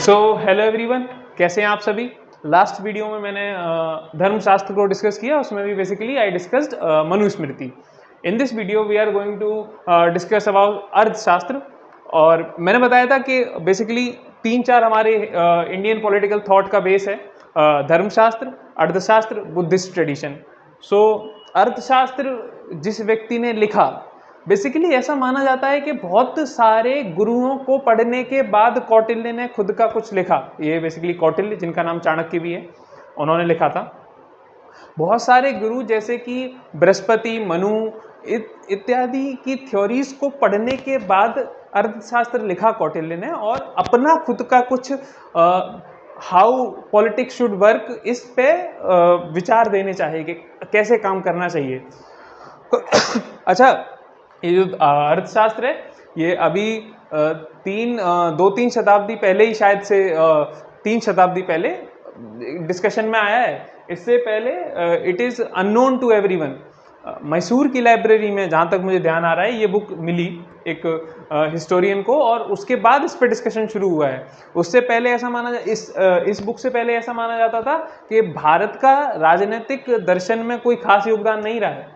So hello everyone, कैसे हैं आप सभी। लास्ट वीडियो में मैंने धर्मशास्त्र को डिस्कस किया, उसमें भी basically I discussed Manusmriti. In this video we are going to discuss about Arthashastra. और मैंने बताया था कि बेसिकली 3-4 हमारे इंडियन पॉलिटिकल थॉट का बेस है, धर्मशास्त्र, अर्थशास्त्र, बुद्धिस्ट ट्रेडिशन। सो अर्थशास्त्र जिस व्यक्ति ने लिखा, बेसिकली ऐसा माना जाता है कि बहुत सारे गुरुओं को पढ़ने के बाद कौटिल्य ने खुद का कुछ लिखा। ये बेसिकली कौटिल्य, जिनका नाम चाणक्य भी है, उन्होंने लिखा था। बहुत सारे गुरु जैसे कि बृहस्पति, मनु इत्यादि की थ्योरीज को पढ़ने के बाद अर्थशास्त्र लिखा कौटिल्य ने, और अपना खुद का कुछ हाउ पॉलिटिक्स शुड वर्क इस पे विचार देने चाहिए कि कैसे काम करना चाहिए। अच्छा, ये जो अर्थशास्त्र है, ये अभी 2-3 शताब्दी पहले ही, शायद से 3 शताब्दी पहले डिस्कशन में आया है। इससे पहले it is unknown to everyone. Mysore की लाइब्रेरी में, जहाँ तक मुझे ध्यान आ रहा है, ये बुक मिली एक हिस्टोरियन को, और उसके बाद इस पर डिस्कशन शुरू हुआ है। उससे पहले ऐसा माना इस बुक से पहले ऐसा माना जाता था कि भारत का राजनीतिक दर्शन में कोई खास योगदान नहीं रहा है,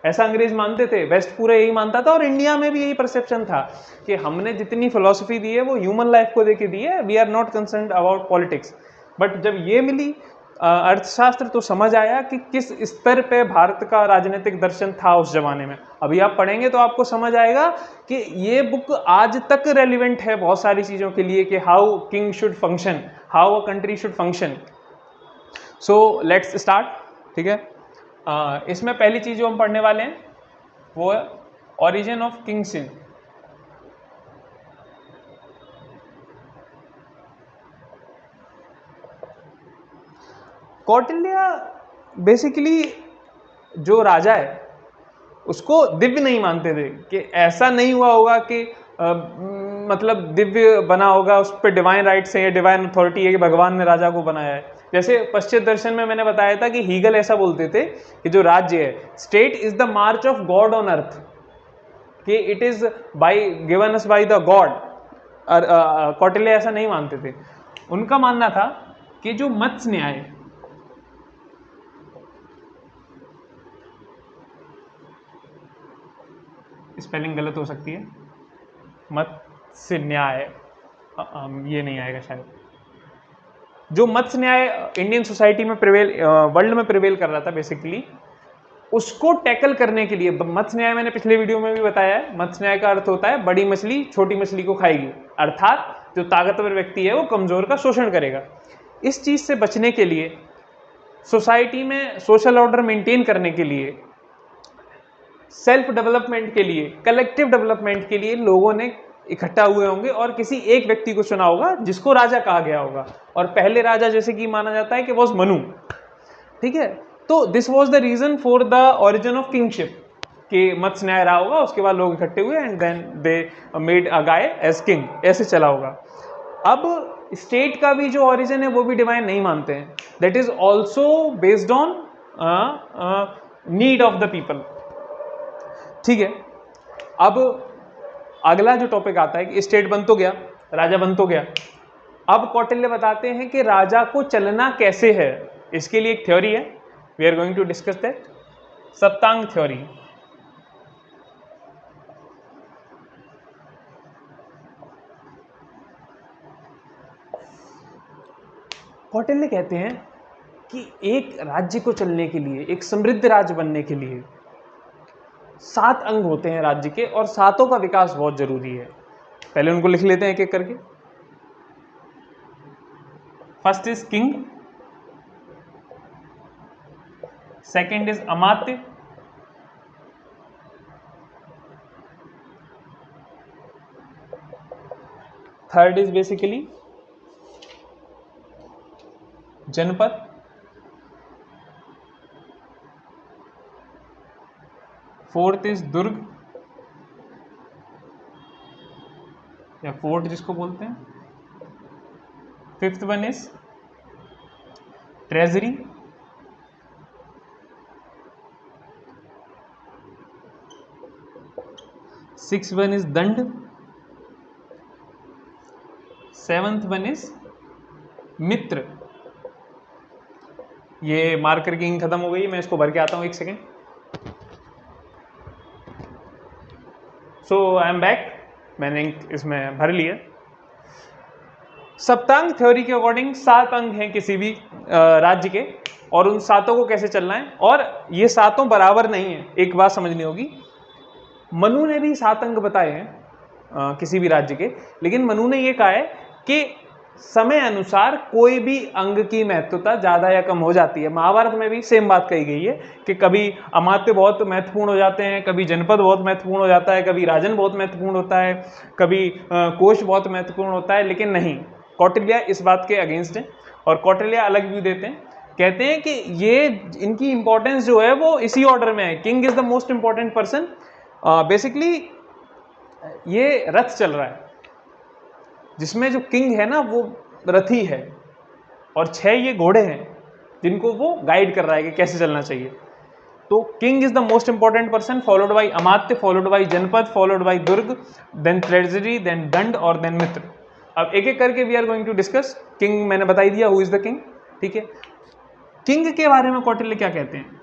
ऐसा अंग्रेज मानते थे। वेस्ट पूरा यही मानता था, और इंडिया में भी यही परसेप्शन था कि हमने जितनी फिलॉसफी दी है वो ह्यूमन लाइफ को देके दी है, we are not concerned about politics. But जब ये मिली अर्थशास्त्र, तो समझ आया कि किस स्तर पे भारत का राजनीतिक दर्शन था उस जमाने में। अभी आप पढ़ेंगे तो आपको समझ आएगा कि ये बुक आज तक रेलिवेंट है बहुत सारी चीज़ों के लिए, कि how king should function, how a country should function. So let's start. ठीक है, इसमें पहली चीज जो हम पढ़ने वाले हैं वो है origin of kingship. Kautilya basically जो राजा है उसको दिव्य नहीं मानते थे, कि ऐसा नहीं हुआ होगा कि मतलब दिव्य बना होगा, उस पर डिवाइन राइट्स है या डिवाइन अथॉरिटी है कि भगवान ने राजा को बनाया है। जैसे पश्चिम दर्शन में मैंने बताया था कि हीगल ऐसा बोलते थे कि जो राज्य है, state is the march of God on earth, कि it is by given us by the God. Kautilya ऐसा नहीं मानते थे। उनका मानना था कि जो मत्स्य न्याय, स्पेलिंग गलत हो सकती है, मत्स्य न्याय, ये नहीं आएगा शायद। जो मत्स्य न्याय इंडियन सोसाइटी में वर्ल्ड में प्रिवेल कर रहा था, बेसिकली उसको टैकल करने के लिए, मत्स्य न्याय मैंने पिछले वीडियो में भी बताया है, मत्स्य न्याय का अर्थ होता है बड़ी मछली छोटी मछली को खाएगी, अर्थात जो ताकतवर व्यक्ति है वो कमजोर का शोषण करेगा। इस चीज से बचने के लिए, सोसाइटी में सोशल ऑर्डर मेंटेन करने के लिए, सेल्फ डेवलपमेंट के लिए, कलेक्टिव डेवलपमेंट के लिए लोगों ने इकट्ठा हुए होंगे और किसी एक व्यक्ति को चुना होगा जिसको राजा कहा गया होगा। और पहले राजा जैसे कि माना जाता है कि वॉज मनु। ठीक है, तो this was the reason for the origin of kingship, कि मत्स्य न्याय रहा होगा, उसके बाद लोग इकट्ठे हुए and then they made a guy as king, ऐसे चला होगा। अब स्टेट का भी जो ओरिजिन है वो भी डिवाइन नहीं मानते हैं, that is also based on need of the people. ठीक है, अब अगला जो टॉपिक आता है कि स्टेट बन तो गया, राजा बन तो गया। अब कौटिल्य बताते हैं कि राजा को चलना कैसे है। इसके लिए एक थ्योरी है, we are going to discuss that, Saptanga theory. Kautilya कहते हैं कि एक राज्य को चलने के लिए, एक समृद्ध राज्य बनने के लिए 7 अंग होते हैं राज्य के, और 7 का विकास बहुत जरूरी है। पहले उनको लिख लेते हैं एक एक करके। First is king, second is amatya, third is basically janapada, fourth is durg या फोर्ट जिसको बोलते हैं, fifth one is treasury, six one is danda, seventh one is mitra. ये मार्कर की इंक खत्म हो गई, मैं इसको भर के आता हूँ, एक second. So I am back, मैंने इंक इसमें भर लिया। सप्तांग थ्योरी के अकॉर्डिंग 7 अंग हैं किसी भी राज्य के, और उन 7 को कैसे चलना है, और ये 7 बराबर नहीं है। एक बात समझनी होगी, मनु ने भी 7 अंग बताए हैं किसी भी राज्य के, लेकिन मनु ने ये कहा है कि समय अनुसार कोई भी अंग की महत्वता ज़्यादा या कम हो जाती है। महाभारत में भी सेम बात कही गई है कि कभी अमात्य बहुत महत्वपूर्ण हो जाते हैं, कभी जनपद बहुत महत्वपूर्ण हो जाता है, कभी राजन बहुत महत्वपूर्ण होता है, कभी कोश बहुत महत्वपूर्ण होता है। लेकिन नहीं, कौटिल्य इस बात के अगेंस्ट है, और कौटिल्य अलग व्यू देते हैं। कहते हैं कि ये इनकी इंपॉर्टेंस जो है वो इसी ऑर्डर में है। King is the most important person. Basically ये रथ चल रहा है, जिसमें जो किंग है ना वो रथी है, और 6 ये घोड़े हैं जिनको वो गाइड कर रहा है कि कैसे चलना चाहिए। तो king is the most important person, followed by amatya, followed by janapada, followed by durg, then treasury, then danda, और देन मित्र। अब एक एक करके we are going to discuss. King मैंने बता ही दिया, हु इज द किंग, ठीक है। किंग के बारे में कौटिल्य क्या कहते हैं?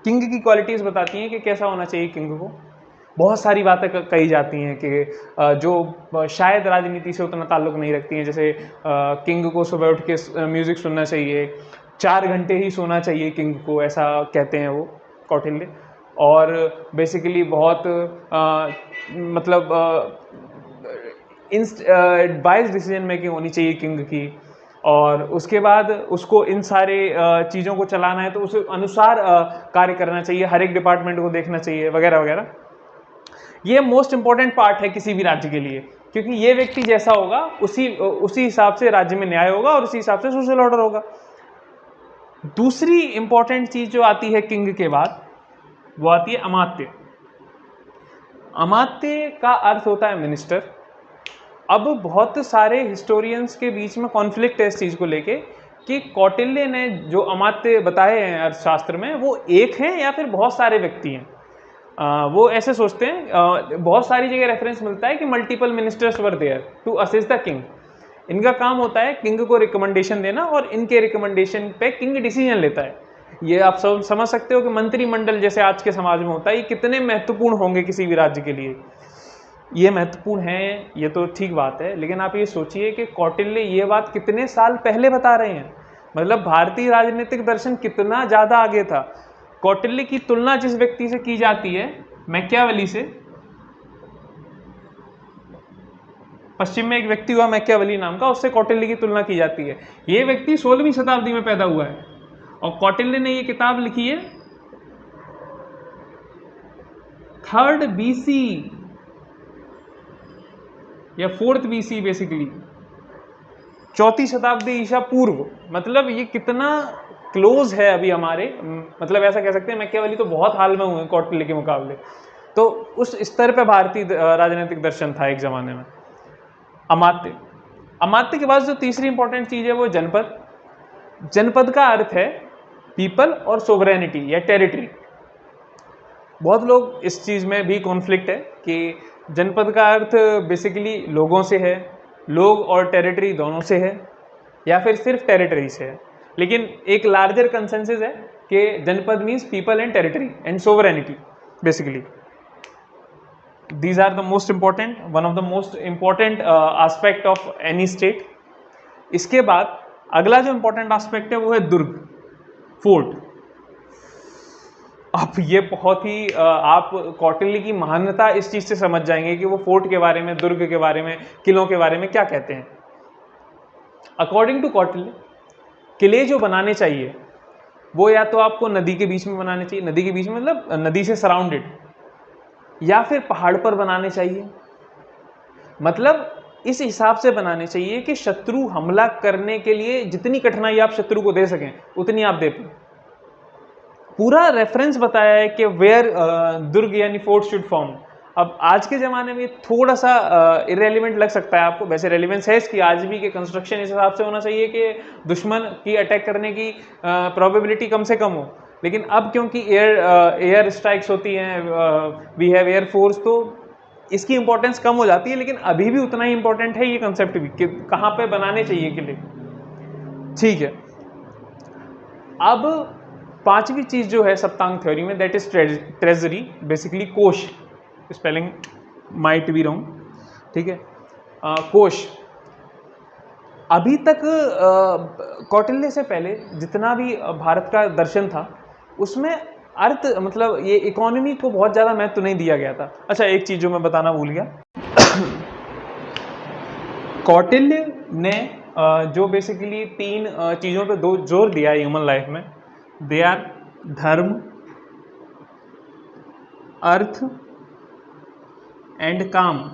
किंग की क्वालिटीज बताती हैं कि कैसा होना चाहिए किंग को। बहुत सारी बातें कही जाती हैं कि जो शायद राजनीति से उतना ताल्लुक नहीं रखती हैं, जैसे किंग को सुबह उठ के म्यूजिक सुनना चाहिए, 4 घंटे ही सोना चाहिए किंग को, ऐसा कहते हैं वो कौटिल्य। और बेसिकली बहुत मतलब वाइज डिसीजन मेकिंग होनी चाहिए किंग की, और उसके बाद उसको इन सारे चीज़ों को चलाना है तो उस अनुसार कार्य करना चाहिए, हर एक डिपार्टमेंट को देखना चाहिए, वगैरह वगैरह। ये मोस्ट इंपॉर्टेंट पार्ट है किसी भी राज्य के लिए, क्योंकि ये व्यक्ति जैसा होगा उसी हिसाब से राज्य में न्याय होगा, और उसी हिसाब से सोशल ऑर्डर होगा। दूसरी इंपॉर्टेंट चीज जो आती है किंग के बाद, वो आती है अमात्य। अमात्य का अर्थ होता है मिनिस्टर। अब बहुत सारे हिस्टोरियंस के बीच में कॉन्फ्लिक्ट है इस चीज को लेके कि कौटिल्य ने जो अमात्य बताए हैं अर्थशास्त्र में, वो एक हैं या फिर बहुत सारे व्यक्ति हैं। वो ऐसे सोचते हैं, बहुत सारी जगह रेफरेंस मिलता है कि multiple ministers were there to assist the king. इनका काम होता है किंग को रिकमेंडेशन देना, और इनके रिकमेंडेशन पे किंग डिसीजन लेता है। ये आप सब समझ सकते हो कि मंत्रिमंडल जैसे आज के समाज में होता है, ये कितने महत्वपूर्ण होंगे किसी भी राज्य के लिए। ये महत्वपूर्ण है, ये तो ठीक बात है, लेकिन आप ये सोचिए कि कौटिल्य ये बात कितने साल पहले बता रहे हैं। मतलब भारतीय राजनीतिक दर्शन कितना ज़्यादा आगे था। कौटिल्य की तुलना जिस व्यक्ति से की जाती है, मैकियावेली से, पश्चिम में एक व्यक्ति हुआ मैकियावेली नाम का, उससे कौटिल्य की तुलना की जाती है। ये व्यक्ति 16वीं शताब्दी में पैदा हुआ है, और कौटिल्य ने ये किताब लिखी है 3rd BC या 4th BC, बेसिकली 4वीं शताब्दी ईसा पूर्व। मतलब ये कितना क्लोज है अभी हमारे, मतलब ऐसा कह सकते हैं मैकियावेली तो बहुत हाल में हुए हैं कौटिल्य के मुकाबले। तो उस स्तर पे भारतीय राजनीतिक दर्शन था एक जमाने में। अमात्य। अमात्य के बाद जो तीसरी इंपॉर्टेंट चीज है वो जनपद। जनपद का अर्थ है पीपल और सोवरेनिटी या टेरिटरी। बहुत लोग इस चीज में भी कॉन्फ्लिक्ट है कि जनपद का अर्थ बेसिकली लोगों से है, लोग और टेरिटरी दोनों से है, या फिर सिर्फ टेरिटरी से है। लेकिन एक लार्जर कंसेंसस है कि जनपद means people and territory and sovereignty basically. These are the most important, one of the most important aspect of any state. इसके बाद अगला जो इंपॉर्टेंट एस्पेक्ट है वो है दुर्ग, फोर्ट। अब ये बहुत ही आप कौटिल्य की महानता इस चीज से समझ जाएंगे कि वो फोर्ट के बारे में, दुर्ग के बारे में, किलों के बारे में क्या कहते हैं। अकॉर्डिंग टू कौटिल्य, किले जो बनाने चाहिए वो या तो आपको नदी के बीच में बनाने चाहिए, नदी के बीच में मतलब नदी से सराउंडेड, या फिर पहाड़ पर बनाने चाहिए। मतलब इस हिसाब से बनाने चाहिए कि शत्रु हमला करने के लिए जितनी कठिनाई आप शत्रु को दे सकें उतनी आप दे पाए। पूरा रेफरेंस बताया है कि वेयर दुर्ग यानी फोर्ट शुड फॉर्म। अब आज के ज़माने में थोड़ा सा इरेलीवेंट लग सकता है आपको, वैसे रेलिवेंस है इसकी आज भी, कि कंस्ट्रक्शन इस हिसाब से होना चाहिए कि दुश्मन की अटैक करने की प्रोबेबिलिटी कम से कम हो। लेकिन अब क्योंकि एयर स्ट्राइक्स होती हैं, वी हैव एयर फोर्स, तो इसकी इंपॉर्टेंस कम हो जाती है, लेकिन अभी भी उतना ही इंपॉर्टेंट है ये कंसेप्ट भी कि कहाँ पे बनाने चाहिए किले। ठीक है, अब पांचवी चीज जो है सप्तांग थ्योरी में, दैट इज ट्रेजरी, बेसिकली कोष, स्पेलिंग माइट बी रॉन्ग, ठीक है, कोष। अभी तक कौटिल्य से पहले जितना भी भारत का दर्शन था उसमें अर्थ मतलब ये इकोनॉमी को बहुत ज़्यादा महत्व नहीं दिया गया था। अच्छा, एक चीज़ जो मैं बताना भूल गया, कौटिल्य ने जो बेसिकली तीन चीज़ों पे दो जोर दिया है ह्यूमन लाइफ में, दे आर धर्म, अर्थ एंड काम।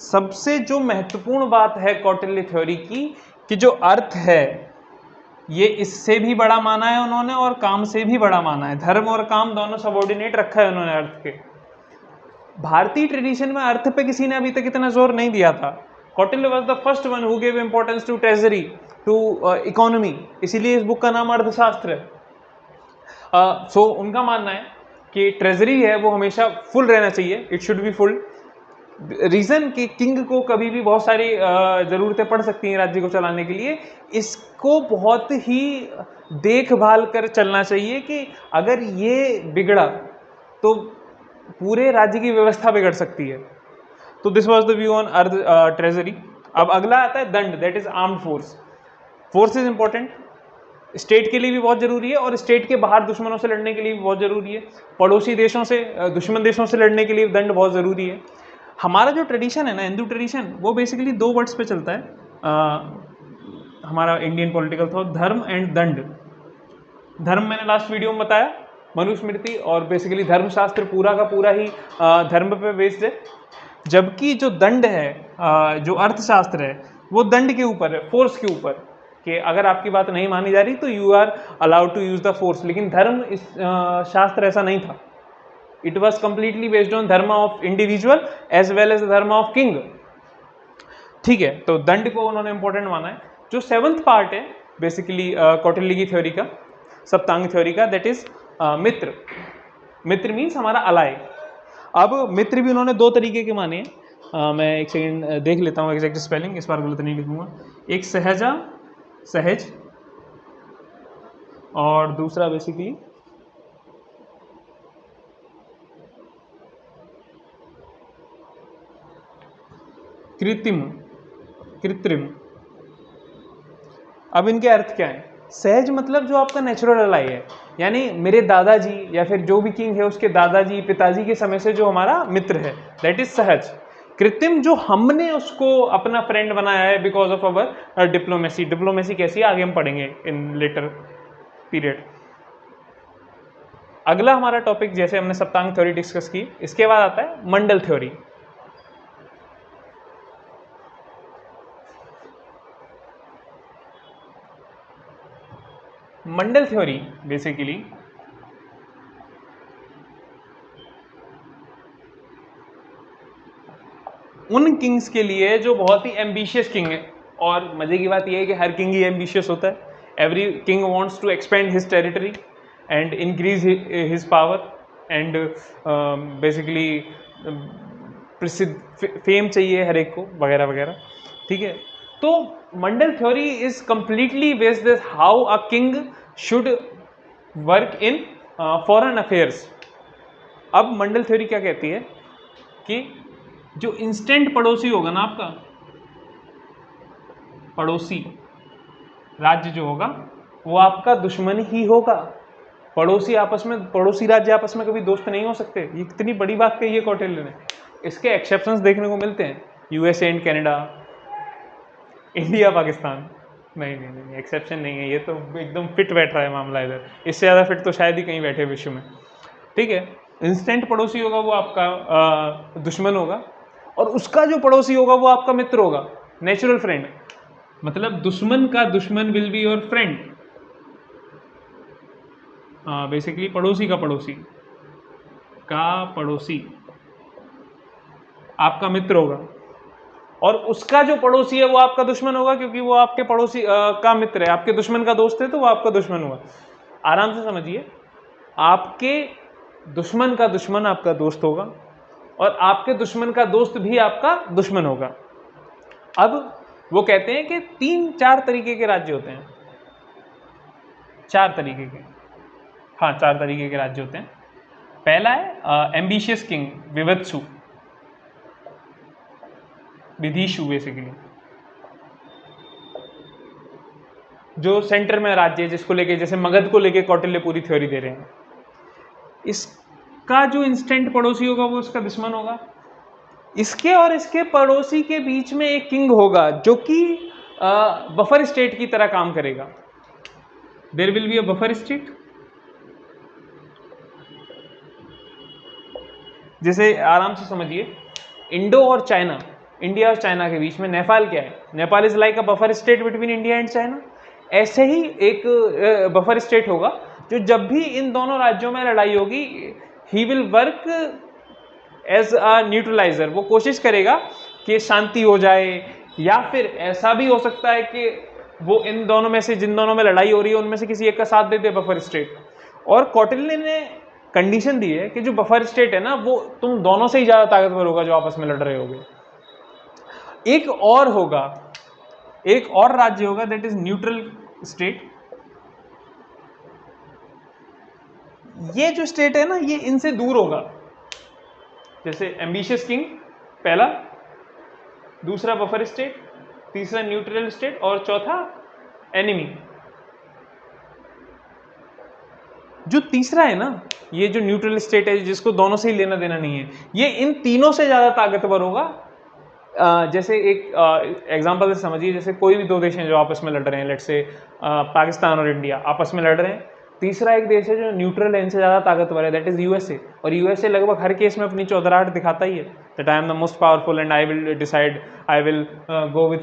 सबसे जो महत्वपूर्ण बात है कौटिल्य थ्योरी की कि जो अर्थ है ये इससे भी बड़ा माना है उन्होंने और काम से भी बड़ा माना है। धर्म और काम दोनों सबऑर्डिनेट रखा है उन्होंने अर्थ के। भारतीय ट्रेडिशन में अर्थ पे किसी ने अभी तक इतना जोर नहीं दिया था। Kautilya was the first one who give importance to treasury, to economy, इसीलिए इस बुक का नाम अर्थशास्त्र है। सो उनका मानना है कि ट्रेजरी है वो हमेशा फुल रहना चाहिए, it should be full. Reason कि किंग को कभी भी बहुत सारी ज़रूरतें पड़ सकती हैं राज्य को चलाने के लिए, इसको बहुत ही देखभाल कर चलना चाहिए कि अगर ये बिगड़ा तो पूरे राज्य की व्यवस्था बिगड़ सकती है। तो this was the view on earth treasury. अब अगला आता है दंड, that is armed force. Force is important, state के लिए भी बहुत जरूरी है और स्टेट के बाहर दुश्मनों से लड़ने के लिए भी बहुत जरूरी है। पड़ोसी देशों से दुश्मन देशों से लड़ने के लिए दंड बहुत जरूरी है। हमारा जो ट्रेडिशन है ना, हिंदू ट्रेडिशन, वो बेसिकली दो वर्ड्स पे चलता है। हमारा इंडियन पॉलिटिकल थॉट, धर्म एंड दंड। धर्म मैंने लास्ट वीडियो में बताया, मनुस्मृति, और बेसिकली धर्मशास्त्र पूरा का पूरा ही धर्म पे बेस्ड है। जबकि जो दंड है, जो अर्थशास्त्र है, वो दंड के ऊपर है, फोर्स के ऊपर, कि अगर आपकी बात नहीं मानी जा रही तो you are allowed to use the force. लेकिन धर्म शास्त्र ऐसा नहीं था। It was completely based on dharma of individual as well as the dharma of king। ठीक है, तो दंड को उन्होंने इंपॉर्टेंट माना है। जो सेवंथ पार्ट है बेसिकली कौटिल्य की थ्योरी का, सप्तांग थ्योरी का, that is Mitra. Mitra means हमारा अलाय। अब मित्र भी उन्होंने दो तरीके के माने हैं। मैं एक सेकेंड देख लेता हूँ एग्जैक्ट स्पेलिंग, इस बार गलत नहीं लिखूंगा। एक सहजा, सहज, और दूसरा बेसिकली कृत्रिम, कृत्रिम। अब इनके अर्थ क्या है? सहज मतलब जो आपका नेचुरल अलाई है, यानी मेरे दादाजी या फिर जो भी किंग है उसके दादाजी पिताजी के समय से जो हमारा मित्र है, दैट इज सहज। कृत्रिम जो हमने उसको अपना फ्रेंड बनाया है because of our diplomacy. Diplomacy कैसी है आगे हम पढ़ेंगे इन लेटर पीरियड। अगला हमारा टॉपिक, जैसे हमने सप्तांग थ्योरी डिस्कस की, इसके बाद आता है मंडल थ्योरी। मंडल थ्योरी बेसिकली उन किंग्स के लिए जो बहुत ही एम्बिशियस किंग है, और मजे की बात यह है कि हर किंग ही एम्बिशियस होता है। Every king wants to expand his territory and increase his power and basically प्रसिद्ध फेम चाहिए हर एक को, वगैरह वगैरह। ठीक है, तो Mandal theory is completely based how a king should work in foreign affairs. अब मंडल थ्योरी क्या कहती है कि जो इंस्टेंट पड़ोसी होगा ना आपका, पड़ोसी राज्य जो होगा वो आपका दुश्मन ही होगा। पड़ोसी आपस में, पड़ोसी राज्य आपस में कभी दोस्त नहीं हो सकते। ये कितनी बड़ी बात कही है कौटिल्य ने। इसके एक्सेप्शंस देखने को मिलते हैं, USA and Canada, India Pakistan. नहीं नहीं नहीं, एक्सेप्शन नहीं है, ये तो एकदम फिट बैठ रहा है मामला इधर। इससे ज़्यादा फिट तो शायद ही कहीं बैठे विश्व में। ठीक है, इंस्टेंट पड़ोसी होगा वो आपका दुश्मन होगा, और उसका जो पड़ोसी होगा वो आपका मित्र होगा, नेचुरल फ्रेंड। मतलब दुश्मन का दुश्मन will be your friend. Basically पड़ोसी का पड़ोसी आपका मित्र होगा, और उसका जो पड़ोसी है वो आपका दुश्मन होगा, क्योंकि वो आपके पड़ोसी का मित्र है। आपके दुश्मन का दोस्त है तो वो आपका दुश्मन हुआ। आराम से समझिए, आपके दुश्मन का दुश्मन आपका दोस्त होगा, और आपके दुश्मन का दोस्त भी आपका दुश्मन होगा। अब वो कहते हैं कि 3-4 तरीके के राज्य होते हैं, 4 तरीके के, हाँ 4 तरीके के राज्य होते हैं। पहला है एम्बिशियस किंग, विवत्सु, विधिशु बेसिकली, जो सेंटर में राज्य है, जिसको लेके, जैसे मगध को लेके कौटिल्य पूरी थ्योरी दे रहे हैं। इसका जो इंस्टेंट पड़ोसी होगा वो उसका दुश्मन होगा। इसके और इसके पड़ोसी के बीच में एक किंग होगा जो कि बफर स्टेट की तरह काम करेगा। There will be a buffer state. जैसे आराम से समझिए, इंडो और चाइना, इंडिया और चाइना के बीच में नेपाल क्या है? Nepal is like a buffer state between India and China. ऐसे ही एक बफर स्टेट होगा जो जब भी इन दोनों राज्यों में लड़ाई होगी, he will work as a neutraliser. वो कोशिश करेगा कि शांति हो जाए, या फिर ऐसा भी हो सकता है कि वो इन दोनों में से, जिन दोनों में लड़ाई हो रही है, उनमें से किसी एक का साथ दे दे बफर स्टेट। और कौटिल्य ने कंडीशन दी है कि जो बफर स्टेट है ना, वो तुम दोनों से ही ज्यादा ताकतवर होगा जो आपस में लड़ रहे होगे। एक और होगा, एक और राज्य होगा, दैट इज न्यूट्रल स्टेट। ये जो स्टेट है ना, ये इनसे दूर होगा। जैसे एम्बिशियस किंग पहला, दूसरा बफर स्टेट, तीसरा न्यूट्रल स्टेट, और चौथा एनिमी। जो तीसरा है ना, ये जो न्यूट्रल स्टेट है, जिसको दोनों से ही लेना देना नहीं है, ये इन तीनों से ज्यादा ताकतवर होगा। जैसे एक एग्जांपल से समझिए, जैसे कोई भी दो देश हैं जो आपस में लड़ रहे हैं, लेट्स से पाकिस्तान और इंडिया आपस में लड़ रहे हैं। तीसरा एक देश है जो न्यूट्रल है, इनसे ज़्यादा ताकतवर है, दैट इज यूएसए। और यूएसए लगभग हर केस में अपनी चौधराहट दिखाता ही है, that I am the most powerful and I will decide, I will go with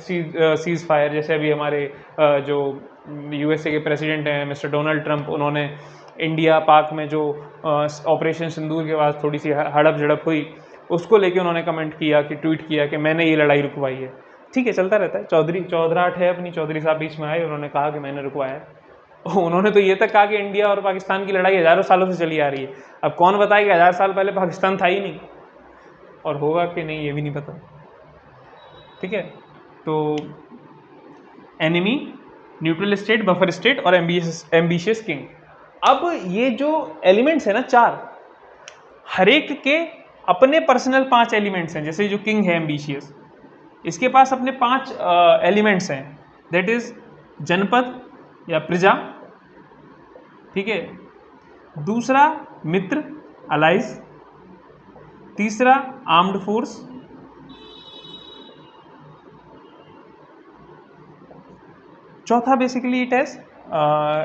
cease fire. जैसे अभी हमारे जो यूएसए के प्रेसिडेंट हैं मिस्टर डोनाल्ड ट्रंप, उन्होंने इंडिया पाक में जो ऑपरेशन सिंदूर के बाद थोड़ी सी हड़प झड़प हुई, उसको लेके उन्होंने कमेंट किया, कि ट्वीट किया कि मैंने ये लड़ाई रुकवाई है। ठीक है, चलता रहता है, चौधराहट है अपनी। चौधरी साहब बीच में आए, उन्होंने कहा कि मैंने रुकवाया है। उन्होंने तो ये तक कहा कि इंडिया और पाकिस्तान की लड़ाई हजारों सालों से चली आ रही है। अब कौन बताए कि 1000 साल पहले पाकिस्तान था ही नहीं, और होगा कि नहीं ये भी नहीं पता। ठीक है, तो enemy, neutral state, buffer state और एम्बिशियस किंग। अब ये जो एलिमेंट्स है ना 4, हर एक के अपने पर्सनल 5 एलिमेंट्स हैं। जैसे जो किंग है एम्बिशियस, इसके पास अपने 5 एलिमेंट्स हैं, दैट इज जनपद या प्रजा, ठीक है, दूसरा मित्र, अलाइज, तीसरा आर्म्ड फोर्स, चौथा बेसिकली इट हैज,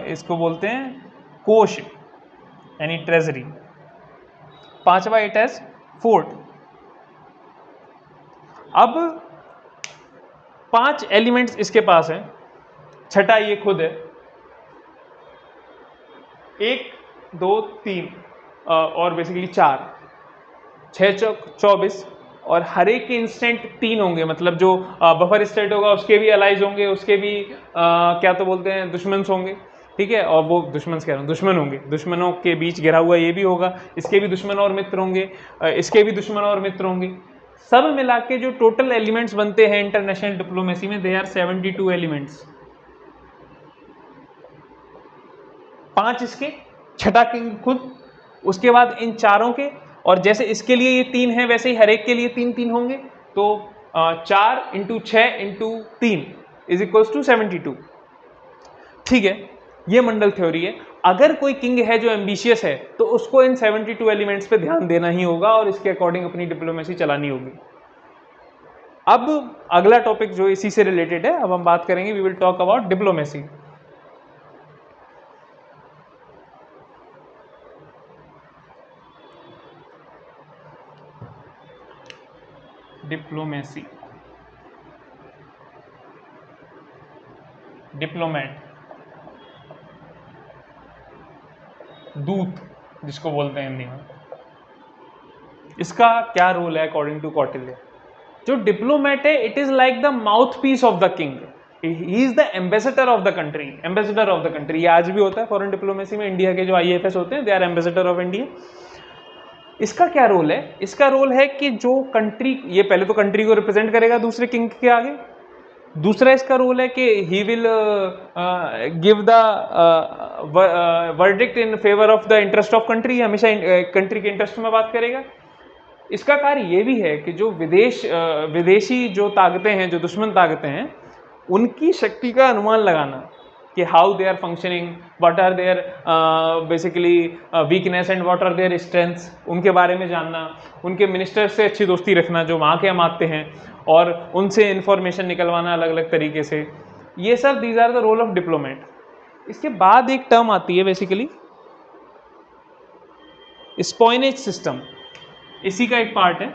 इसको बोलते हैं कोश यानी ट्रेजरी, पांचवा इट हैज फोर्ट। अब 5 एलिमेंट्स इसके पास हैं, छठा ये खुद है, 1 2 3 और बेसिकली 4, 6 चौक 24, और हर एक के इंस्टेंट 3 होंगे। मतलब जो बफर स्टेट होगा उसके भी अलाइज होंगे, उसके भी क्या तो बोलते हैं दुश्मन होंगे, ठीक है, और वो दुश्मन कह रहा हूँ, दुश्मन होंगे, दुश्मनों के बीच घिरा हुआ ये भी होगा, इसके भी दुश्मन और मित्र होंगे, इसके भी दुश्मन और मित्र होंगे। सब मिला के जो टोटल एलिमेंट्स बनते हैं इंटरनेशनल डिप्लोमेसी में, दे आर 72 एलिमेंट्स। 5 इसके, छठा किंग खुद, उसके बाद इन चारों के, और जैसे इसके लिए ये 3 है वैसे ही हर एक के लिए 3-3 होंगे। तो 4 × 6 × 3 इज इक्वल्स टू 72। ठीक है, ये मंडल थ्योरी है। अगर कोई किंग है जो एम्बिशियस है तो उसको इन 72 एलिमेंट्स पे ध्यान देना ही होगा और इसके अकॉर्डिंग अपनी डिप्लोमेसी चलानी होगी। अब अगला टॉपिक जो इसी से रिलेटेड है, अब हम बात करेंगे, we will talk about diplomacy. Diplomacy, diplomat, दूत जिसको बोलते हैं हिंदी में, इसका क्या रोल है अकॉर्डिंग टू कौटिल्य? जो डिप्लोमेट है, it is like the mouth piece of the king, he is the ambassador of the country, ambassador of the country. ये आज भी होता है फॉरेन डिप्लोमेसी में, इंडिया के जो IAFS होते हैं, they are ambassador of India. इसका क्या रोल है? इसका रोल है कि जो कंट्री, ये पहले तो कंट्री को रिप्रेजेंट करेगा दूसरे किंग के आगे। दूसरा इसका रोल है कि he will give the verdict in favour of the interest of country, हमेशा कंट्री के इंटरेस्ट में बात करेगा। इसका कार्य ये भी है कि जो विदेशी जो ताकतें हैं, जो दुश्मन ताकतें हैं, उनकी शक्ति का अनुमान लगाना कि how they are functioning, what are their basically weakness and what are their strengths, उनके बारे में जानना, उनके मिनिस्टर से अच्छी दोस्ती रखना जो वहाँ के अमात्य हैं, और उनसे इंफॉर्मेशन निकलवाना अलग अलग तरीके से। ये सब these are the role of diplomat. इसके बाद एक टर्म आती है बेसिकली स्पॉइनेज सिस्टम, इसी का एक पार्ट है।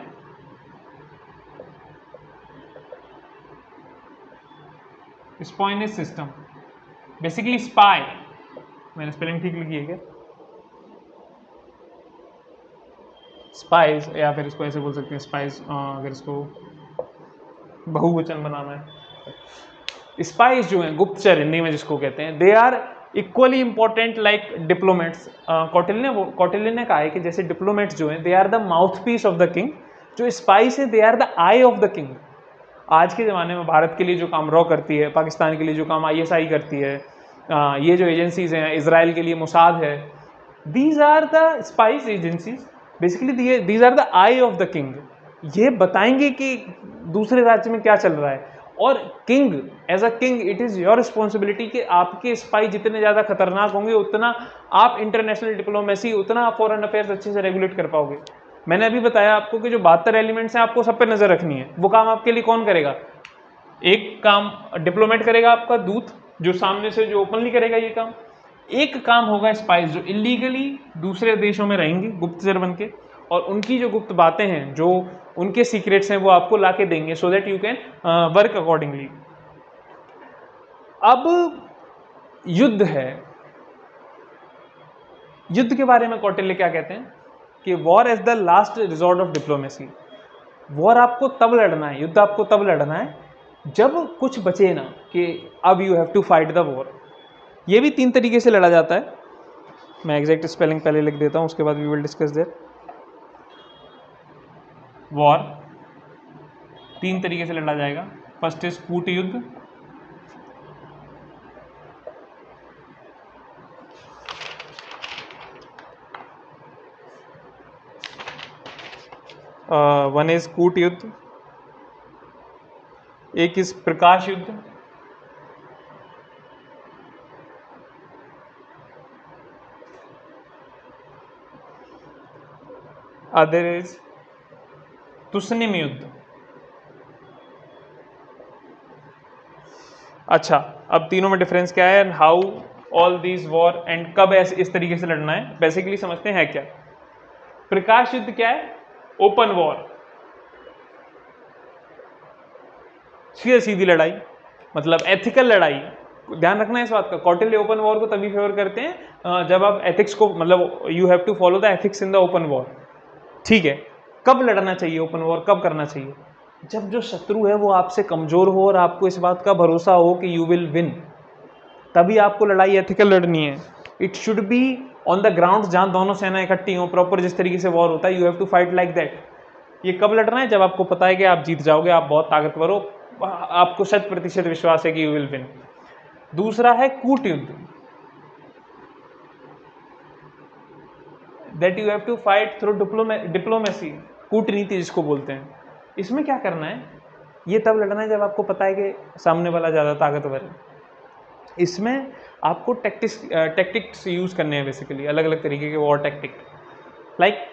स्पॉइनेज सिस्टम बेसिकली स्पाई, मैंने स्पेलिंग ठीक लिखी है क्या? स्पाइस, या फिर इसको ऐसे बोल सकते हैं स्पाइस, अगर इसको बहुवचन बनाना है। स्पाइस जो हैं, गुप्तचर हिंदी में जिसको कहते हैं, they are equally important like diplomats. Kautilya ने कहा है कि जैसे डिप्लोमेट्स जो हैं, they are the mouth piece of the king, जो स्पाइस है they are the eye of the king. आज के ज़माने में भारत के लिए जो काम रॉ करती है, पाकिस्तान के लिए जो काम ISI करती है, ये जो एजेंसीज हैं, इजराइल के लिए मोसाद है, these are the spies agencies, basically these are the eye of the king. ये बताएंगे कि दूसरे राज्य में क्या चल रहा है। और king, as a king, it is your responsibility कि आपके स्पाई जितने ज़्यादा खतरनाक होंगे उतना आप इंटरनेशनल डिप्लोमेसी, उतना आप फॉरेन अफेयर्स अच्छे से रेगुलेट कर पाओगे। मैंने अभी बताया आपको कि जो 72 एलिमेंट्स हैं आपको सब पे नज़र रखनी है। वो काम आपके लिए कौन करेगा? एक काम डिप्लोमेट करेगा, आपका दूत, जो सामने से जो ओपनली करेगा ये काम। एक काम होगा स्पाइस, जो इलीगली दूसरे देशों में रहेंगे गुप्तचर बन के, और उनकी जो गुप्त बातें हैं, जो उनके सीक्रेट्स हैं, वो आपको ला के देंगे, so that you can work accordingly. अब युद्ध है, युद्ध के बारे में कौटिल्य क्या कहते हैं कि war as the last resort of diplomacy. War आपको तब लड़ना है, युद्ध आपको तब लड़ना है जब कुछ बचे ना, कि अब you have to fight the war. ये भी 3 तरीके से लड़ा जाता है। मैं एग्जैक्ट स्पेलिंग पहले लिख देता हूँ, उसके बाद we will discuss there. War 3 तरीके से लड़ा जाएगा। फर्स्ट इज कूट युद्ध, वन इज कूट युद्ध, एक इज प्रकाश युद्ध, अदर इज तुस्निम युद्ध। अच्छा, अब तीनों में डिफरेंस क्या है, and how all these war, and कब ऐसे इस तरीके से लड़ना है, बेसिकली समझते हैं क्या। प्रकाश युद्ध क्या है? ओपन वॉर, सीधी सीधी लड़ाई, मतलब एथिकल लड़ाई। ध्यान रखना है इस बात का। कौटिल्य ओपन वॉर को तभी फेवर करते हैं जब आप एथिक्स को, मतलब you have to follow the ethics in the open war. ठीक है, कब लड़ना चाहिए ओपन वॉर, कब करना चाहिए? जब जो शत्रु है वो आपसे कमजोर हो और आपको इस बात का भरोसा हो कि यू विल विन, तभी आपको लड़ाई एथिकल लड़नी है। It should be on the ground, जहां दोनों सेना इकट्ठी हो, प्रॉपर जिस तरीके से वॉर होता है, you have to fight like that. ये कब लड़ना है? जब आपको पता है कि आप जीत जाओगे, आप बहुत ताकतवर हो, आपको 100% विश्वास है कि यू विल विन। दूसरा है कूट युद्ध, that you have to fight through diplomacy, कूटनीति जिसको बोलते हैं। इसमें क्या करना है? ये तब लड़ना है जब आपको पता है कि सामने वाला ज़्यादा ताकतवर है। इसमें आपको टैक्टिक्स यूज़ करने हैं, बेसिकली अलग अलग तरीके के वॉर टैक्टिक। लाइक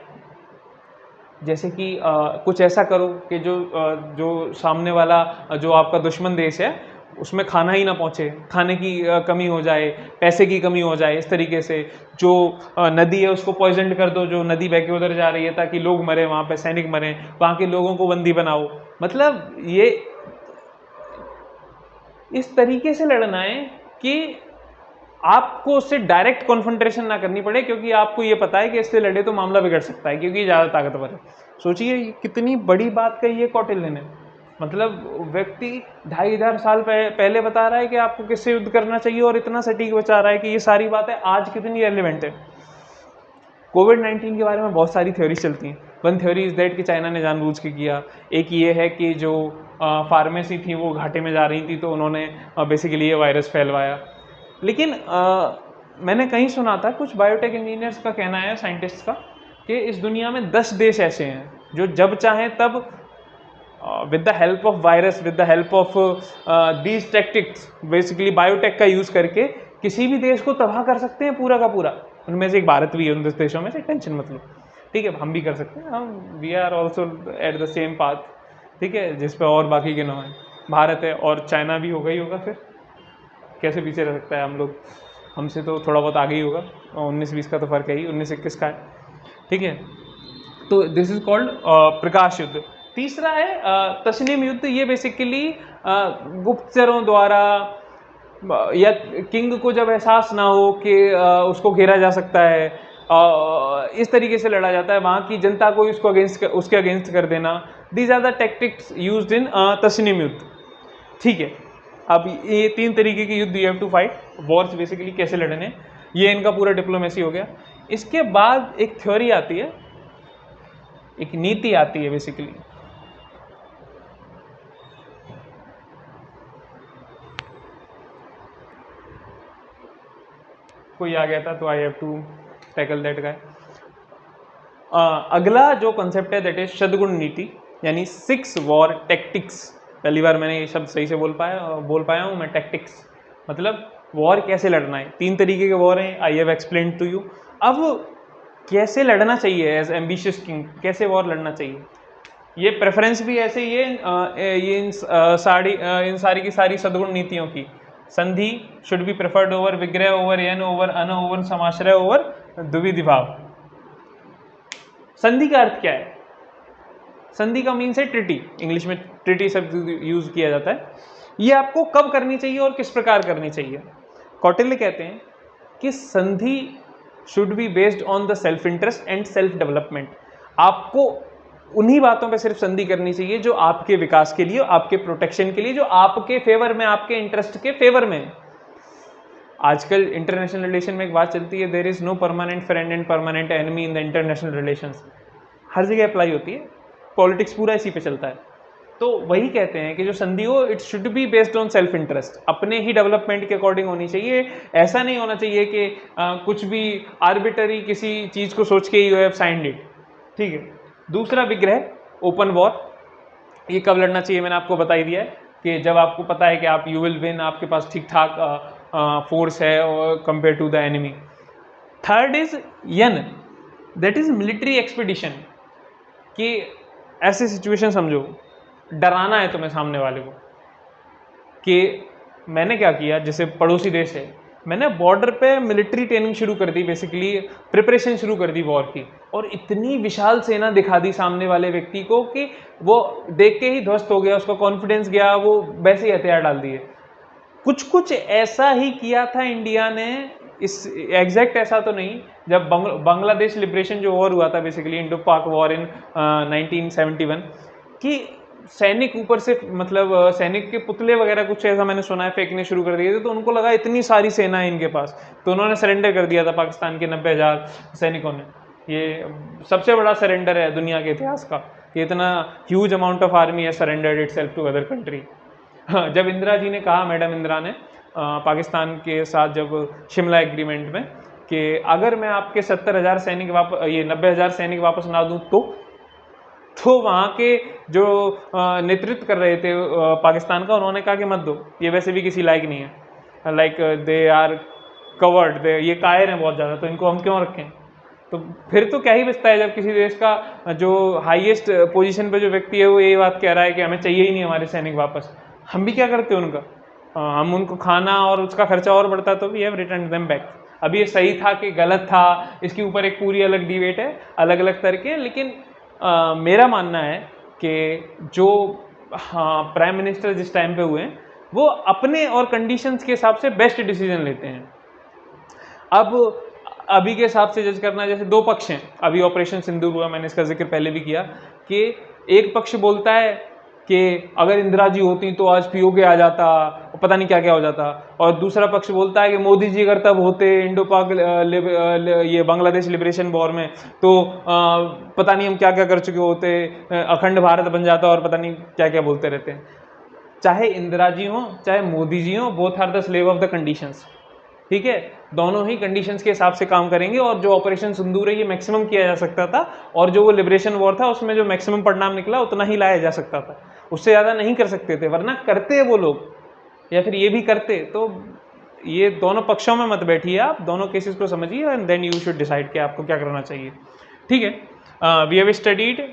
जैसे कि कुछ ऐसा करो कि जो सामने वाला, जो आपका दुश्मन देश है, उसमें खाना ही ना पहुँचे, खाने की कमी हो जाए, पैसे की कमी हो जाए, इस तरीके से। जो नदी है उसको पॉइजन कर दो, जो नदी बह के उधर जा रही है, ताकि लोग मरे, वहाँ पे सैनिक मरे, वहाँ के लोगों को बंदी बनाओ। मतलब ये इस तरीके से लड़ना है कि आपको उससे डायरेक्ट कॉन्फ्रंटेशन ना करनी पड़े, क्योंकि आपको ये पता है कि इससे लड़े तो मामला बिगड़ सकता है, क्योंकि ज़्यादा ताकतवर है। सोचिए कितनी बड़ी बात कही है कौटिल्य ने। मतलब व्यक्ति 2500 साल पहले बता रहा है कि आपको किससे युद्ध करना चाहिए, और इतना सटीक बता रहा है कि ये सारी बातें आज कितनी रेलिवेंट है। कोविड-19 के बारे में बहुत सारी थ्योरीज चलती हैं। वन थ्योरी इज़ दैट कि चाइना ने जानबूझ के किया। एक ये है कि जो फार्मेसी थी वो घाटे में जा रही थी तो उन्होंने बेसिकली ये वायरस फैलवाया। लेकिन मैंने कहीं सुना था, कुछ बायोटेक इंजीनियर्स का कहना है, साइंटिस्ट का, कि इस दुनिया में 10 देश ऐसे हैं जो जब चाहें तब with the help of virus, with the help of these tactics, basically biotech का यूज़ करके किसी भी देश को तबाह कर सकते हैं पूरा का पूरा। उनमें से एक भारत भी है उन 10 देशों में से, टेंशन मत लो, ठीक है, हम भी कर सकते हैं, हम we are also at the same path, ठीक है, जिस पे और बाकी के नाम है। भारत है और चाइना भी होगा ही होगा, फिर कैसे पीछे रह सकता है हम लोग, हमसे तो थोड़ा बहुत आगे ही होगा। 19-20 का तो फर्क है ही, 19-21 का है, ठीक है। तो दिस इज कॉल्ड प्रकाश युद्ध। तीसरा है तस्नीम युद्ध। ये बेसिकली गुप्तचरों द्वारा या किंग को जब एहसास ना हो कि उसको घेरा जा सकता है, इस तरीके से लड़ा जाता है, वहाँ की जनता को उसके अगेंस्ट कर देना। These are the tactics used in तस्नीम युद्ध, ठीक है। अब ये 3 तरीके के युद्ध, you have to fight wars, basically कैसे लड़ने, ये इनका पूरा डिप्लोमेसी हो गया। इसके बाद एक थ्योरी आती है, एक नीति आती है बेसिकली। कोई आ गया था तो I have to tackle that guy. अगला जो कॉन्सेप्ट है दैट इज शतगुण नीति, यानी 6 वॉर टैक्टिक्स। पहली बार मैंने ये शब्द सही से बोल पाया हूँ मैं, टैक्टिक्स मतलब वॉर कैसे लड़ना है। 3 तरीके के वॉर हैं, I have explained to you. अब कैसे लड़ना चाहिए एज एम्बिशियस किंग, कैसे वॉर लड़ना चाहिए, ये प्रेफरेंस भी ऐसे ही है ये इन सारी की सारी सद्गुण नीतियों की। संधि शुड बी प्रेफर्ड ओवर विग्रह, ओवर यन, ओवर अन, ओवर समाश्रय, ओवर द्विविध भाव। संधि का अर्थ क्या है? संधि का मीन्स है ट्रिटी, इंग्लिश में ट्रिटी शब्द यूज किया जाता है। ये आपको कब करनी चाहिए और किस प्रकार करनी चाहिए? कौटिल्य कहते हैं कि संधि should be based on the self interest and self development. आपको उन्हीं बातों पे सिर्फ संधि करनी चाहिए जो आपके विकास के लिए, आपके प्रोटेक्शन के लिए, जो आपके फेवर में, आपके इंटरेस्ट के फेवर में। आजकल इंटरनेशनल रिलेशन में एक बात चलती है, there is no permanent friend and permanent enemy in the international relations. हर जगह अप्लाई होती है, पॉलिटिक्स पूरा इसी पे चलता है। तो वही कहते हैं कि जो संधि हो, it should be based on self interest, अपने ही डेवलपमेंट के अकॉर्डिंग होनी चाहिए। ऐसा नहीं होना चाहिए कि कुछ भी आर्बिटरी किसी चीज़ को सोच के यू हैव साइंड इट, ठीक है। दूसरा विग्रह, ओपन वॉर। ये कब लड़ना चाहिए मैंने आपको बता ही दिया है कि जब आपको पता है कि आप यू विल विन, आपके पास ठीक ठाक फोर्स है compare to the enemy. Third is यन, दैट इज मिलिट्री एक्सपीडिशन, कि ऐसे सिचुएशन समझो, डराना है तुम्हें सामने वाले को कि मैंने क्या किया, जैसे पड़ोसी देश है, मैंने बॉर्डर पे मिलिट्री ट्रेनिंग शुरू कर दी, बेसिकली प्रिपरेशन शुरू कर दी वॉर की, और इतनी विशाल सेना दिखा दी सामने वाले व्यक्ति को कि वो देख के ही ध्वस्त हो गया, उसका कॉन्फिडेंस गया, वो वैसे ही हथियार डाल दिए। कुछ ऐसा ही किया था इंडिया ने, इस एग्जैक्ट ऐसा तो नहीं, जब बांग्लादेश लिबरेशन जो वॉर हुआ था, बेसिकली इंडो पाक वॉर इन 1971, कि सैनिक ऊपर से, मतलब सैनिक के पुतले वगैरह कुछ ऐसा मैंने सुना है फेंकने शुरू कर दिए थे, तो उनको लगा इतनी सारी सेना है इनके पास, तो उन्होंने सरेंडर कर दिया था पाकिस्तान के 90,000 सैनिकों ने। ये सबसे बड़ा सरेंडर है दुनिया के इतिहास का, कि इतना ह्यूज अमाउंट ऑफ आर्मी है surrendered itself to other country. जब इंदिरा जी ने कहा, मैडम इंदिरा ने पाकिस्तान के साथ जब शिमला एग्रीमेंट में, कि अगर मैं आपके 70,000 सैनिक ये 90,000 सैनिक वापस ना दूँ तो वहाँ के जो नेतृत्व कर रहे थे पाकिस्तान का, उन्होंने कहा कि मत दो, ये वैसे भी किसी लायक नहीं है, लाइक दे आर कवर्ड, ये कायर हैं बहुत ज़्यादा, तो इनको हम क्यों रखें। तो फिर तो क्या ही बचता है जब किसी देश का जो हाईएस्ट पोजीशन पे जो व्यक्ति है वो ये बात कह रहा है कि हमें चाहिए ही नहीं हमारे सैनिक वापस। हम भी क्या करते हैं उनका, हम उनको खाना और उसका खर्चा और बढ़ता तो we have return them back. अब ये सही था कि गलत था, इसके ऊपर एक पूरी अलग डिबेट है, अलग अलग तरह के। लेकिन मेरा मानना है कि जो प्राइम मिनिस्टर जिस टाइम पे हुए वो अपने और कंडीशंस के हिसाब से बेस्ट डिसीजन लेते हैं। अब अभी के हिसाब से जज करना, जैसे 2 पक्ष हैं, अभी ऑपरेशन सिंदूर हुआ, मैंने इसका जिक्र पहले भी किया, कि एक पक्ष बोलता है कि अगर इंदिरा जी होती तो आज पीओके आ जाता, पता नहीं क्या क्या हो जाता। और दूसरा पक्ष बोलता है कि मोदी जी अगर तब होते इंडो पाक ये बांग्लादेश लिबरेशन वॉर में तो पता नहीं हम क्या क्या कर चुके होते, अखंड भारत बन जाता, और पता नहीं क्या क्या बोलते रहते हैं। चाहे इंदिरा जी हो चाहे मोदी जी हो, both are the slave of the conditions. ठीक है, दोनों ही कंडीशंस के हिसाब से काम करेंगे। और जो ऑपरेशन सिंदूर है ये मैक्सिमम किया जा सकता था, और जो वो लिबरेशन वॉर था उसमें जो मैक्सिमम परिणाम निकला उतना ही लाया जा सकता था, उससे ज़्यादा नहीं कर सकते थे। वरना करते वो लोग, या फिर ये भी करते। तो ये दोनों पक्षों में मत बैठिए, आप दोनों केसेस को समझिए and then you should decide कि आपको क्या करना चाहिए। ठीक है, वी हैव स्टडीड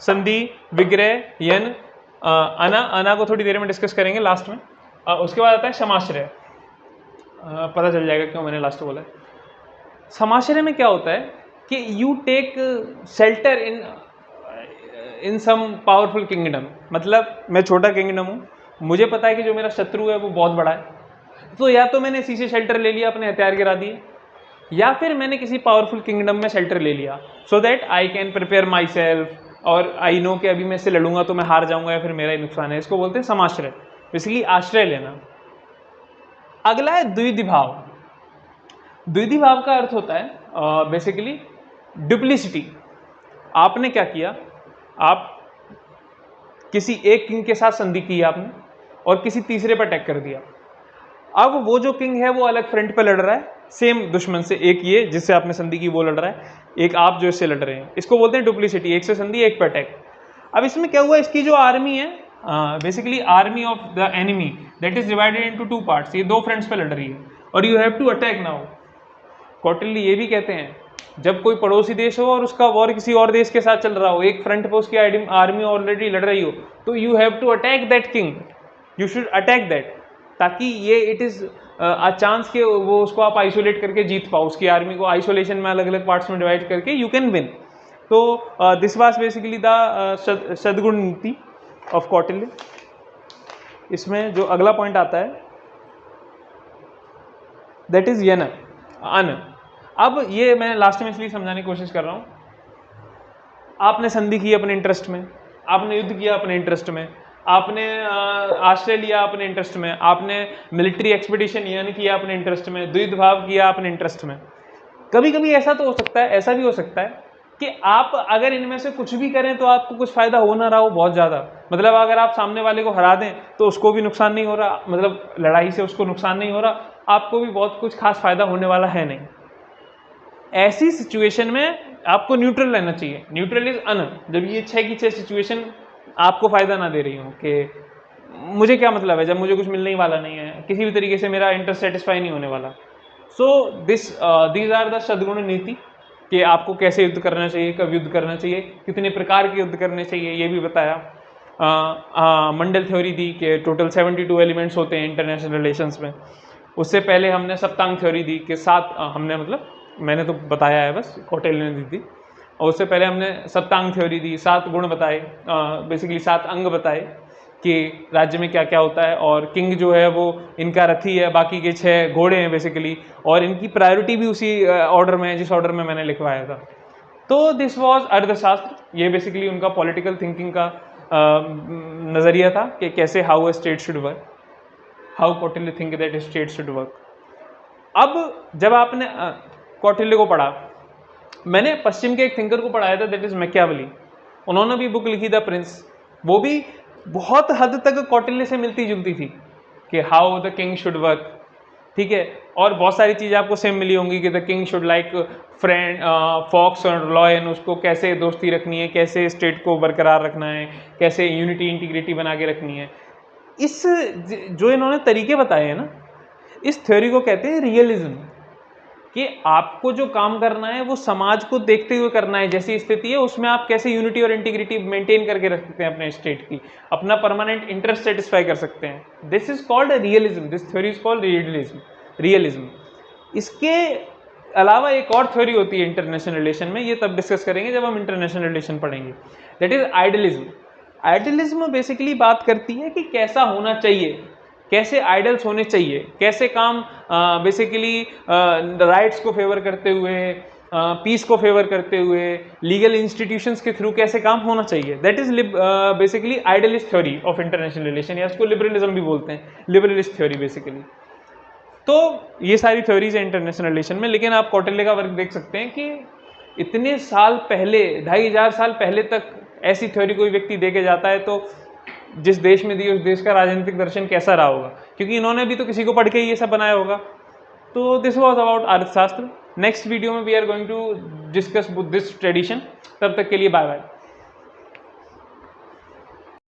संधि, विग्रह, यन, अना को थोड़ी देर में डिस्कस करेंगे लास्ट में। उसके बाद आता है समाश्रय। पता चल जाएगा क्यों मैंने लास्ट बोला है। समाश्रय में क्या होता है कि you take shelter in some powerful kingdom. मतलब मैं छोटा किंगडम हूँ, मुझे पता है कि जो मेरा शत्रु है वो बहुत बड़ा है, तो या तो मैंने इसी से शेल्टर ले लिया, अपने हथियार गिरा दिए, या फिर मैंने किसी पावरफुल किंगडम में शेल्टर ले लिया, so that I can prepare my self, और आई नो कि अभी मैं इससे लड़ूंगा तो मैं हार जाऊंगा या फिर मेरा ही नुकसान है। इसको बोलते हैं समाश्रय, बेसिकली आश्रय लेना। अगला है द्विविध भाव। द्विविध भाव का अर्थ होता है बेसिकली डुप्लिसिटी। आपने क्या किया, आप किसी एक किंग के साथ संधि की आपने और किसी तीसरे पर अटैक कर दिया। अब वो जो किंग है वो अलग फ्रंट पे लड़ रहा है सेम दुश्मन से, एक ये जिससे आपने संधि की वो लड़ रहा है, एक आप जो इससे लड़ रहे हैं। इसको बोलते हैं डुप्लिसिटी, एक से संधि एक पे अटैक। अब इसमें क्या हुआ, इसकी जो आर्मी है basically army of the enemy that is divided into two parts, ये दो फ्रंट्स पे लड़ रही है और you have to attack now. Kautilya ये भी कहते हैं जब कोई पड़ोसी देश हो और उसका वॉर किसी और देश के साथ चल रहा हो, एक फ्रंट पे उसकी आर्मी ऑलरेडी लड़ रही हो, तो you have to attack that king, you should attack that, ताकि ये इट इज अ चांस के वो उसको आप आइसोलेट करके जीत पाओ, उसकी आर्मी को आइसोलेशन में अलग अलग पार्ट्स में डिवाइड करके यू कैन विन। तो दिस वाज बेसिकली द सद्गुण नीति ऑफ कौटिल्य। इसमें जो अगला पॉइंट आता है दैट इज यन, अन। अब ये मैं लास्ट में इसलिए समझाने की कोशिश कर रहा हूँ, आपने संधि की अपने इंटरेस्ट में, आपने युद्ध किया अपने इंटरेस्ट में, आपने आश्रय लिया अपने इंटरेस्ट में, आपने मिलिट्री एक्सपीडिशन यानी किया अपने इंटरेस्ट में, द्विविध भाव किया अपने इंटरेस्ट में। कभी कभी ऐसा तो हो सकता है, ऐसा भी हो सकता है कि आप अगर इनमें से कुछ भी करें तो आपको कुछ फायदा हो ना रहा हो बहुत ज़्यादा। मतलब अगर आप सामने वाले को हरा दें तो उसको भी नुकसान नहीं हो रहा, मतलब लड़ाई से उसको नुकसान नहीं हो रहा, आपको भी बहुत कुछ खास फायदा होने वाला है नहीं। ऐसी सिचुएशन में आपको न्यूट्रल रहना चाहिए। न्यूट्रल इज अन, जब ये 6 की 6 सिचुएशन आपको फायदा ना दे रही हो कि मुझे क्या मतलब है जब मुझे कुछ मिलने ही वाला नहीं है, किसी भी तरीके से मेरा इंटरेस्ट सेटिस्फाई नहीं होने वाला। सो दीज आर द सद्गुण नीति, कि आपको कैसे युद्ध करना चाहिए, कब युद्ध करना चाहिए, कितने प्रकार के युद्ध करने चाहिए, ये भी बताया। मंडल थ्योरी दी कि टोटल 72 एलिमेंट्स होते हैं इंटरनेशनल रिलेशंस में। उससे पहले हमने सप्तांग थ्योरी दी कि 7 हमने मतलब मैंने तो बताया है बस, कौटिल्य ने दी थी। और उससे पहले हमने सप्तांग थ्योरी दी, 7 गुण बताए, बेसिकली 7 अंग बताए कि राज्य में क्या क्या होता है। और किंग जो है वो इनका रथी है, बाकी के 6 घोड़े हैं बेसिकली, और इनकी प्रायोरिटी भी उसी ऑर्डर में है जिस ऑर्डर में मैंने लिखवाया था। तो दिस वाज अर्थशास्त्र, ये बेसिकली उनका पॉलिटिकल थिंकिंग का नज़रिया था कि कैसे how a state should work, how Kautilya think that state should work. अब जब आपने कौटिल्य को पढ़ा, मैंने पश्चिम के एक थिंकर को पढ़ाया था दैट इज मैकियावेली, उन्होंने भी बुक लिखी द प्रिंस, वो भी बहुत हद तक कौटिल्य से मिलती जुलती थी कि how the king should work. ठीक है, और बहुत सारी चीज़ें आपको सेम मिली होंगी कि the king should like friend fox और लॉयन, उसको कैसे दोस्ती रखनी है, कैसे स्टेट को बरकरार रखना है, कैसे यूनिटी इंटीग्रिटी बना के रखनी है। इस जो इन्होंने तरीके बताए हैं ना, इस थ्योरी को कहते हैं रियलिज्म, कि आपको जो काम करना है वो समाज को देखते हुए करना है, जैसी स्थिति है उसमें आप कैसे यूनिटी और इंटीग्रिटी मेंटेन करके रख सकते हैं अपने स्टेट की, अपना परमानेंट इंटरेस्ट सेटिस्फाई कर सकते हैं। This is called realism, this theory is called realism. इसके अलावा एक और थ्योरी होती है इंटरनेशनल रिलेशन में, ये तब डिस्कस करेंगे जब हम इंटरनेशनल रिलेशन पढ़ेंगे, that is idealism. Idealism basically बात करती है कि कैसा होना चाहिए, कैसे आइडल्स होने चाहिए, कैसे काम बेसिकली राइट्स को फेवर करते हुए, पीस को फेवर करते हुए लीगल इंस्टीट्यूशंस के थ्रू कैसे काम होना चाहिए। That is basically idealist theory of international relation, या उसको लिबरलिज्म भी बोलते हैं, लिबरलिस्ट थ्योरी बेसिकली। तो ये सारी थ्योरीज है इंटरनेशनल रिलेशन में। लेकिन आप कौटिल्य का वर्क देख सकते हैं कि इतने साल पहले, 2500 साल पहले तक ऐसी थ्योरी कोई व्यक्ति दे के जाता है, तो जिस देश में दी उस देश का राजनीतिक दर्शन कैसा रहा होगा, क्योंकि इन्होंने भी तो किसी को पढ़ के ये सब बनाया होगा। तो this was about Arthashastra. Next video में we are going to discuss Buddhist tradition. तब तक के लिए बाय बाय।